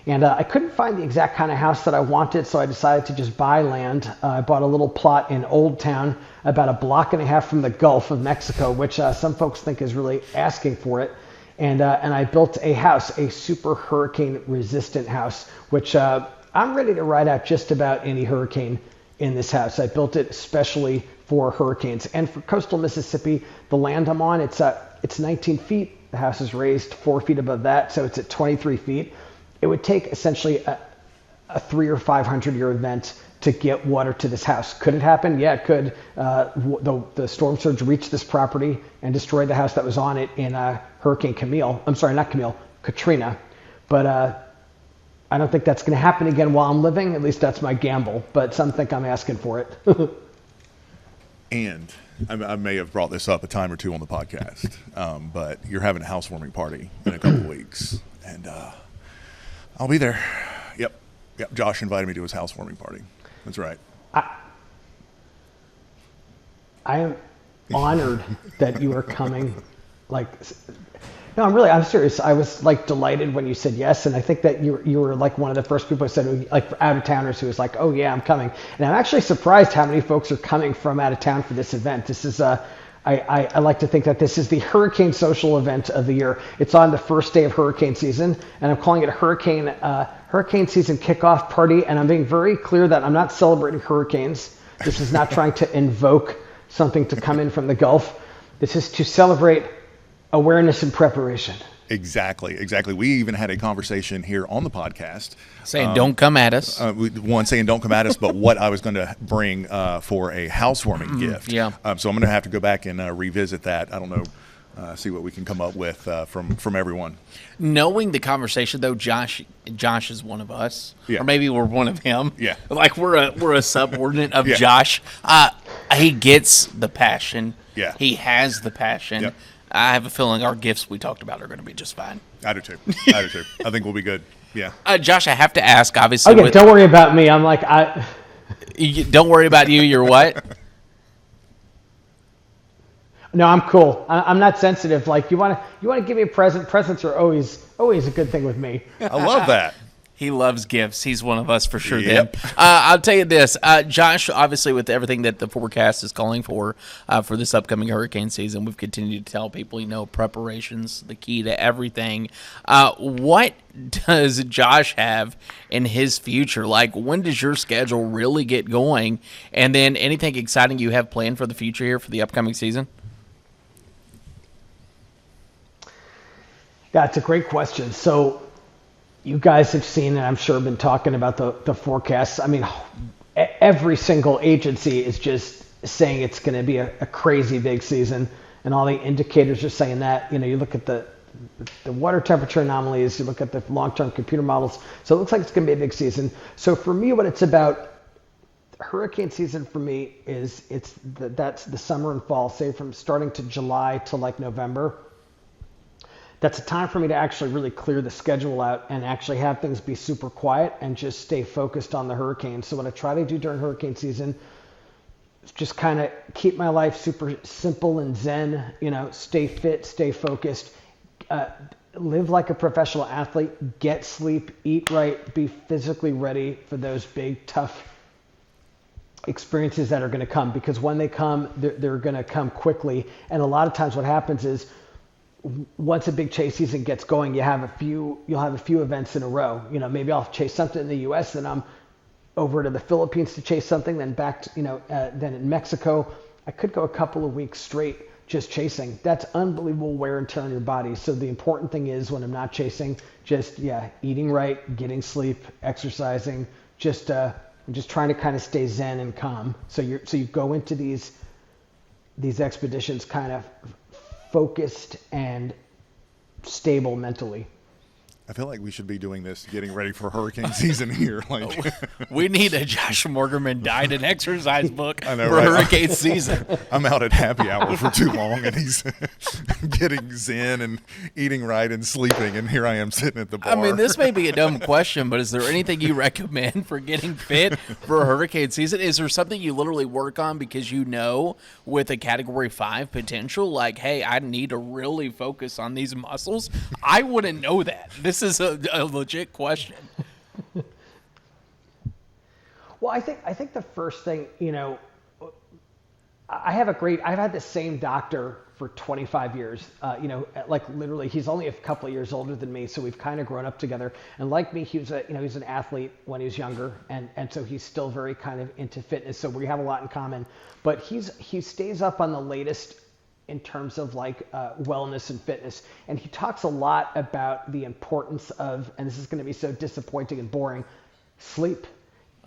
Speaker 3: And I couldn't find the exact kind of house that I wanted, so I decided to just buy land. I bought a little plot in Old Town, about a block and a half from the Gulf of Mexico, which some folks think is really asking for it. And I built a house, a super hurricane-resistant house, which I'm ready to ride out just about any hurricane in this house. I built it especially for hurricanes. And for coastal Mississippi, the land I'm on, it's 19 feet. The house is raised 4 feet above that, so it's at 23 feet. It would take essentially a 300 or 500 year event to get water to this house. Could it happen? Yeah, it could. The storm surge reached this property and destroyed the house that was on it in Hurricane Camille. I'm sorry, not Camille, Katrina. But I don't think that's going to happen again while I'm living. At least that's my gamble. But some think I'm asking for it.
Speaker 1: And I may have brought this up a time or two on the podcast, but you're having a housewarming party in a couple weeks. And I'll be there. Yep. Josh invited me to his housewarming party. That's right.
Speaker 3: I am honored that you are coming. No, I'm serious. I was delighted when you said yes, and I think that you were one of the first people I said, for out of towners who was like, oh yeah, I'm coming. And I'm actually surprised how many folks are coming from out of town for this event. This is I like to think that this is the hurricane social event of the year. It's on the first day of hurricane season, and I'm calling it a hurricane season kickoff party. And I'm being very clear that I'm not celebrating hurricanes. This is not trying to invoke something to come in from the Gulf. This is to celebrate awareness and preparation.
Speaker 1: Exactly. We even had a conversation here on the podcast
Speaker 2: saying don't come at us.
Speaker 1: One saying don't come at us, but what I was going to bring for a housewarming gift.
Speaker 2: Yeah.
Speaker 1: So I'm going to have to go back and revisit that. I don't know, see what we can come up with from everyone.
Speaker 2: Knowing the conversation though, Josh is one of us,
Speaker 1: yeah.
Speaker 2: Or maybe we're one of him.
Speaker 1: Yeah.
Speaker 2: We're a subordinate of
Speaker 1: yeah.
Speaker 2: Josh. He gets the passion.
Speaker 1: Yeah.
Speaker 2: He has the passion.
Speaker 1: Yep.
Speaker 2: I have a feeling our gifts we talked about are going to be just fine.
Speaker 1: I do too. I think we'll be good. Yeah.
Speaker 2: Josh, I have to ask, obviously.
Speaker 3: Okay, don't worry about me.
Speaker 2: Don't worry about you. You're what?
Speaker 3: No, I'm cool. I'm not sensitive. You want to give me a present. Presents are always a good thing with me.
Speaker 1: I love that.
Speaker 2: He loves gifts. He's one of us for sure.
Speaker 1: Yep.
Speaker 2: Then I'll tell you this, Josh. Obviously, with everything that the forecast is calling for this upcoming hurricane season, we've continued to tell people, preparations the key to everything. What does Josh have in his future? When does your schedule really get going? And then anything exciting you have planned for the future here for the upcoming season?
Speaker 3: Yeah, it's a great question. So you guys have seen, and I'm sure been talking about the forecasts. I mean, every single agency is just saying it's going to be a crazy big season, and all the indicators are saying that. You look at the water temperature anomalies, you look at the long-term computer models. So it looks like it's going to be a big season. So for me, what it's about, hurricane season for me is that's the summer and fall, say from starting to July to November. that's a time for me to actually really clear the schedule out and actually have things be super quiet and just stay focused on the hurricane. So what I try to do during hurricane season is just kind of keep my life super simple and zen, stay fit, stay focused, live like a professional athlete, get sleep, eat right, be physically ready for those big, tough experiences that are going to come, because when they come, they're going to come quickly. And a lot of times what happens is once a big chase season gets going, you'll have a few events in a row. Maybe I'll chase something in the US, then I'm over to the Philippines to chase something, then back to, then in Mexico. I could go a couple of weeks straight just chasing. That's unbelievable wear and tear on your body. So the important thing is when I'm not chasing, just eating right, getting sleep, exercising, I'm just trying to kind of stay zen and calm. So you go into these expeditions kind of focused and stable mentally.
Speaker 1: I feel like we should be doing this, getting ready for hurricane season here.
Speaker 2: We need a Josh Morgerman diet and exercise book
Speaker 1: I know,
Speaker 2: for
Speaker 1: right?
Speaker 2: hurricane season.
Speaker 1: I'm out at happy hour for too long, and he's getting zen and eating right and sleeping, and here I am sitting at the bar.
Speaker 2: I mean, this may be a dumb question, but is there anything you recommend for getting fit for hurricane season? Is there something you literally work on because with a Category 5 potential, like, hey, I need to really focus on these muscles? I wouldn't know that. This is a legit question.
Speaker 3: Well, I think the first thing, I've had the same doctor for 25 years, like literally he's only a couple of years older than me. So we've kind of grown up together, and like me, he was he's an athlete when he was younger. And so he's still very kind of into fitness. So we have a lot in common, but he stays up on the latest in terms of wellness and fitness. And he talks a lot about the importance of, and this is going to be so disappointing and boring, sleep.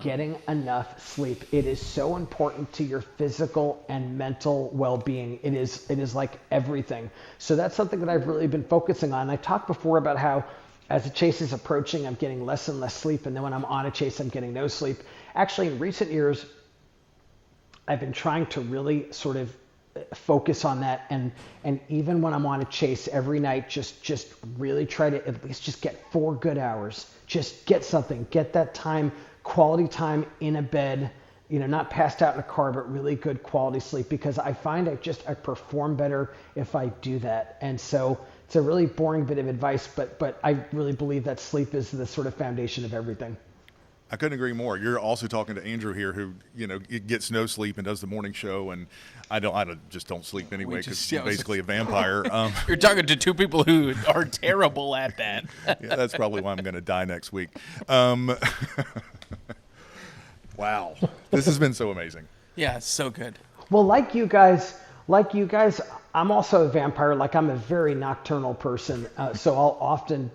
Speaker 3: Getting enough sleep. It is so important to your physical and mental well-being. It is like everything. So that's something that I've really been focusing on. I talked before about how as the chase is approaching, I'm getting less and less sleep. And then when I'm on a chase, I'm getting no sleep. Actually, in recent years, I've been trying to really sort of focus on that, and even when I'm on a chase every night, just really try to at least just get 4 good hours. Just get that time, quality time in a bed, not passed out in a car, but really good quality sleep, because I find I perform better if I do that. And so it's a really boring bit of advice, but I really believe that sleep is the sort of foundation of everything.
Speaker 1: I couldn't agree more. You're also talking to Andrew here, who gets no sleep and does the morning show, and I just don't sleep anyway because I'm basically a vampire.
Speaker 2: You're talking to two people who are terrible at that.
Speaker 1: Yeah, that's probably why I'm going to die next week. Wow, this has been so amazing.
Speaker 2: Yeah, it's so good.
Speaker 3: Well, like you guys, I'm also a vampire. I'm a very nocturnal person. So I'll often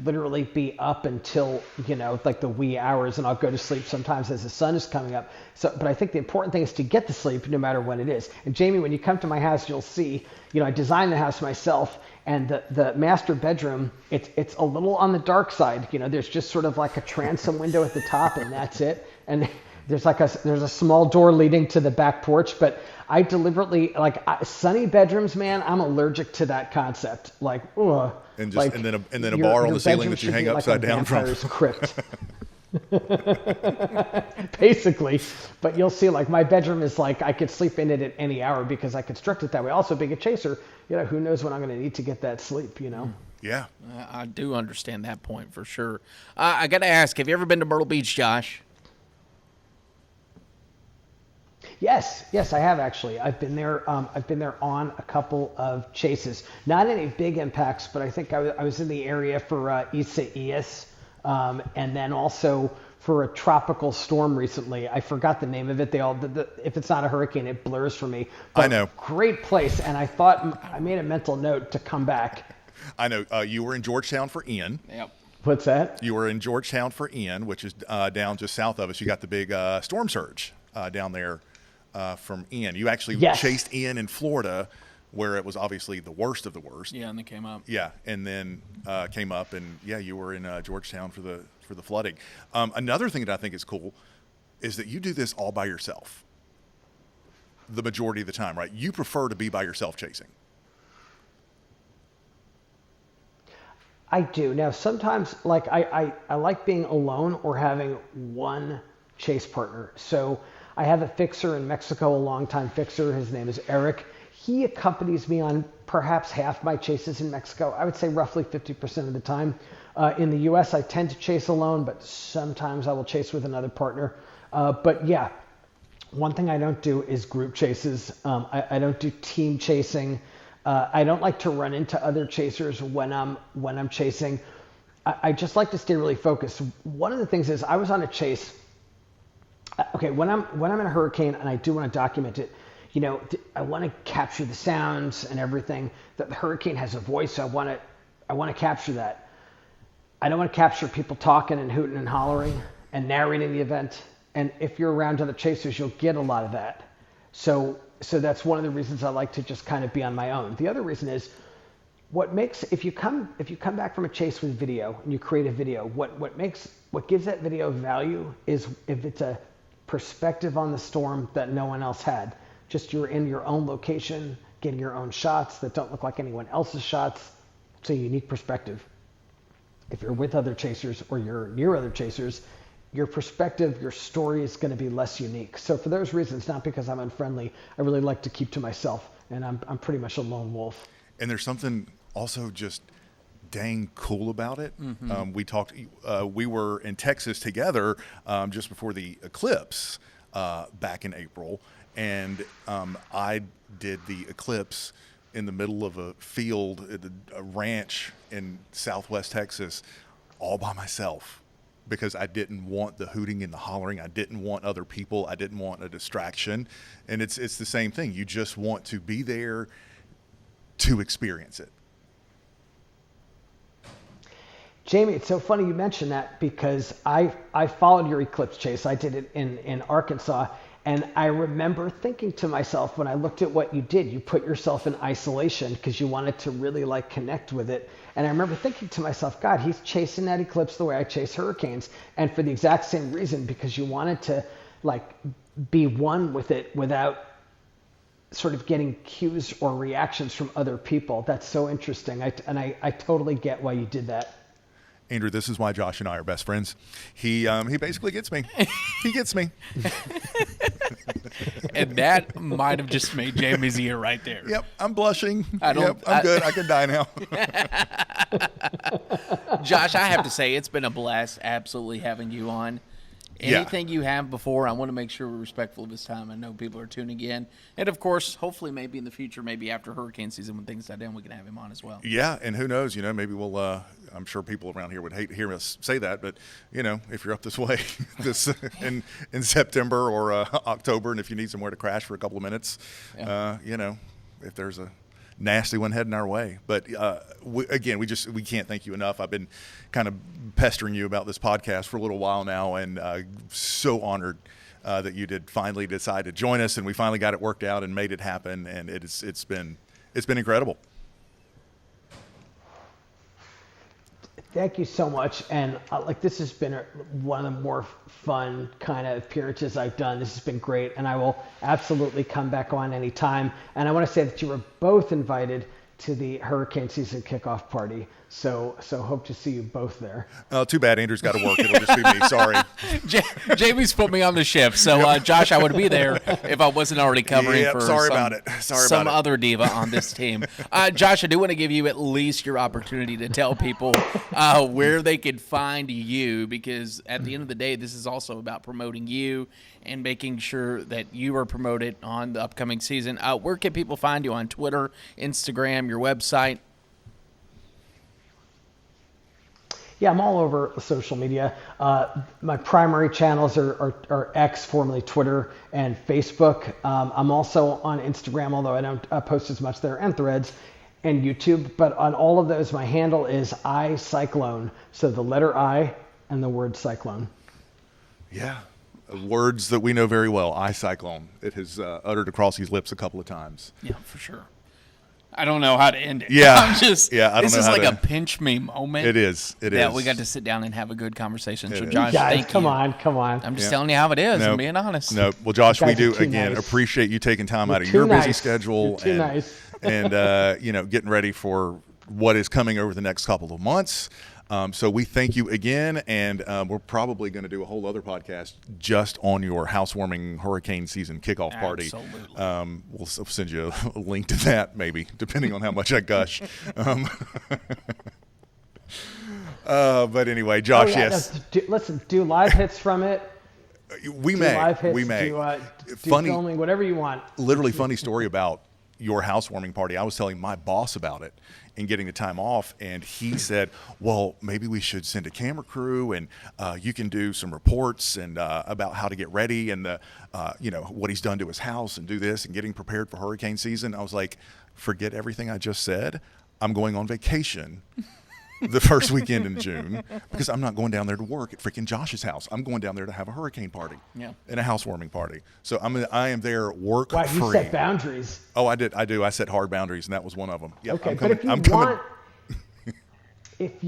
Speaker 3: literally be up until, the wee hours, and I'll go to sleep sometimes as the sun is coming up. But I think the important thing is to get to sleep no matter when it is. And Jamie, when you come to my house, you'll see, I designed the house myself, and the master bedroom, it's a little on the dark side. There's just sort of like a transom window at the top, and that's it. And there's a small door leading to the back porch, but I deliberately sunny bedrooms, man. I'm allergic to that concept. Ugh.
Speaker 1: And then a bar on the ceiling that you hang upside down from.
Speaker 3: Crypt. Basically, but you'll see my bedroom is I could sleep in it at any hour because I construct it that way. Also, being a chaser, who knows when I'm going to need to get that sleep,
Speaker 1: Yeah.
Speaker 2: I do understand that point for sure. I got to ask, have you ever been to Myrtle Beach, Josh?
Speaker 3: Yes, I have actually. I've been there on a couple of chases. Not any big impacts, but I think I was in the area for Isaias, and then also for a tropical storm recently. I forgot the name of it. If it's not a hurricane, it blurs for me. But
Speaker 1: I know.
Speaker 3: Great place, and I thought I made a mental note to come back.
Speaker 1: I know. You were in Georgetown for Ian.
Speaker 2: Yep.
Speaker 3: What's that?
Speaker 1: You were in Georgetown for Ian, which is down just south of us. You got the big storm surge down there. From Ian. You actually chased Ian in Florida, where it was obviously the worst of the worst.
Speaker 2: Yeah, and they came up.
Speaker 1: Yeah, and then came up, and you were in Georgetown for the flooding. Another thing that I think is cool is that you do this all by yourself. The majority of the time, right? You prefer to be by yourself chasing.
Speaker 3: I do. Now, sometimes, like, I like being alone or having one chase partner. So I have a fixer in Mexico, a longtime fixer. His name is Eric. He accompanies me on perhaps half my chases in Mexico. I would say roughly 50% of the time. In the U.S., I tend to chase alone, but sometimes I will chase with another partner. But yeah, one thing I don't do is group chases. I don't do team chasing. I don't like to run into other chasers when I'm chasing. I just like to stay really focused. One of the things is I was on a chase. Okay, when I'm in a hurricane and I do want to document it, you know, I want to capture the sounds and everything. The hurricane has a voice, so I want to capture that. I don't want to capture people talking and hooting and hollering and narrating the event. And if you're around other chasers, you'll get a lot of that. So that's one of the reasons I like to just kind of be on my own. The other reason is if you come back from a chase with video and you create a video, what gives that video value is if it's a perspective on the storm that no one else had. Just you're in your own location, getting your own shots that don't look like anyone else's shots. It's a unique perspective. If you're with other chasers or you're near other chasers, your perspective, your story is going to be less unique. So for those reasons, not because I'm unfriendly, I really like to keep to myself, and I'm pretty much a lone wolf.
Speaker 1: And there's something also just dang cool about it. Mm-hmm. We were in Texas together just before the eclipse back in April, and I did the eclipse in the middle of a field at a ranch in Southwest Texas all by myself, because I didn't want the hooting and the hollering. I didn't want other people. I didn't want a distraction. And it's the same thing. You just want to be there to experience it.
Speaker 3: Jamie, it's so funny you mentioned that, because I followed your eclipse chase. I did it in Arkansas. And I remember thinking to myself, when I looked at what you did, you put yourself in isolation because you wanted to really like connect with it. And I remember thinking to myself, God, he's chasing that eclipse the way I chase hurricanes. And for the exact same reason, because you wanted to like be one with it without sort of getting cues or reactions from other people. That's so interesting. I totally get why you did that.
Speaker 1: Andrew, this is why Josh and I are best friends. He basically gets me. He gets me.
Speaker 2: And that might have just made Jamie's ear right there.
Speaker 1: Yep, I'm blushing. I'm good. I can die now.
Speaker 2: Josh, I have to say, it's been a blast absolutely having you on. Anything you have before, I want to make sure we're respectful of his time. I know people are tuning in. And, of course, hopefully maybe in the future, maybe after hurricane season when things die down, we can have him on as well.
Speaker 1: Yeah, and who knows, maybe we'll I'm sure people around here would hate to hear us say that, but, if you're up this way in September or October, and if you need somewhere to crash for a couple of minutes, if there's a nasty one heading our way. But we can't thank you enough. I've been kind of pestering you about this podcast for a little while now, and so honored that you did finally decide to join us, and we finally got it worked out and made it happen, and it's been incredible.
Speaker 3: Thank you so much. And this has been one of the more fun kind of appearances I've done. This has been great. And I will absolutely come back on anytime. And I want to say that you were both invited to the hurricane season kickoff party. So hope to see you both there.
Speaker 1: Too bad Andrew's got to work. It'll just be me. Sorry.
Speaker 2: Jamie's put me on the shift. So, Josh, I would be there if I wasn't already covering for some other diva on this team. Josh, I do want to give you at least your opportunity to tell people where they could find you, because at the end of the day, this is also about promoting you and making sure that you are promoted on the upcoming season. Where can people find you on Twitter, Instagram, your website?
Speaker 3: Yeah, I'm all over social media. My primary channels are X, formerly Twitter, and Facebook. I'm also on Instagram, although I don't post as much there, and Threads, and YouTube. But on all of those, my handle is iCyclone. So the letter I and the word cyclone.
Speaker 1: Yeah, words that we know very well. iCyclone. It has uttered across his lips a couple of times.
Speaker 2: Yeah, for sure. I don't know how to end it.
Speaker 1: Yeah.
Speaker 2: I don't
Speaker 1: this
Speaker 2: is like a pinch me moment.
Speaker 1: It is.
Speaker 2: We got to sit down and have a good conversation. So, Josh,
Speaker 3: guys,
Speaker 2: thank you.
Speaker 3: Come on.
Speaker 2: I'm just telling you how it is. I'm being honest.
Speaker 1: No. Well, Josh, we do,
Speaker 3: nice.
Speaker 1: appreciate you taking time out of your busy schedule.
Speaker 3: You're too nice.
Speaker 1: And, getting ready for what is coming over the next couple of months. So we thank you again, and we're probably going to do a whole other podcast just on your housewarming hurricane season kickoff party.
Speaker 2: Absolutely.
Speaker 1: We'll send you a link to that, maybe, depending on how much I gush. But anyway, Josh, yes.
Speaker 3: Let's do live hits from it.
Speaker 1: We may.
Speaker 3: Live hits,
Speaker 1: we may.
Speaker 3: Do
Speaker 1: Funny,
Speaker 3: filming, whatever you want.
Speaker 1: literally funny story about your housewarming party. I was telling my boss about it and getting the time off, and he said, well, maybe we should send a camera crew, and you can do some reports and about how to get ready and what he's done to his house and do this and getting prepared for hurricane season. I was like, forget everything I just said. I'm going on vacation the first weekend in June because I'm not going down there to work at freaking Josh's house. I'm going down there to have a hurricane party and a housewarming party. So I am there work free.
Speaker 3: Wow, you set boundaries.
Speaker 1: Oh, I do. I set hard boundaries, and that was one of them. Yep,
Speaker 3: okay,
Speaker 1: but
Speaker 3: if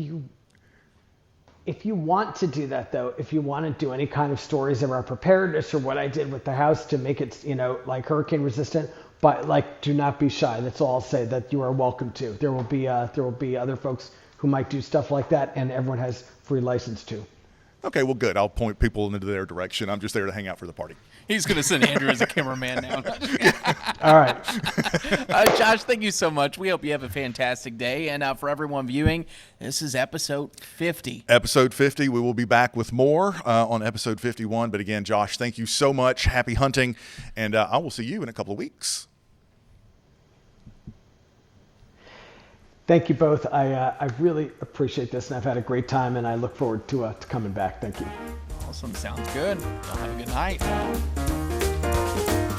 Speaker 3: you want to do that though, if you want to do any kind of stories about preparedness or what I did with the house to make it, like hurricane resistant, but do not be shy. That's all I'll say. That you are welcome to. There will be other folks who might do stuff like that, and everyone has free license to.
Speaker 1: Okay, well, good. I'll point people into their direction. I'm just there to hang out for the party.
Speaker 2: He's going to send Andrew as a cameraman now.
Speaker 3: All right.
Speaker 2: Josh, thank you so much. We hope you have a fantastic day. And for everyone viewing, this is episode 50.
Speaker 1: Episode 50. We will be back with more on episode 51. But again, Josh, thank you so much. Happy hunting. And I will see you in a couple of weeks.
Speaker 3: Thank you both. I really appreciate this, and I've had a great time, and I look forward to coming back. Thank you.
Speaker 2: Awesome. Sounds good. Y'all have a good night.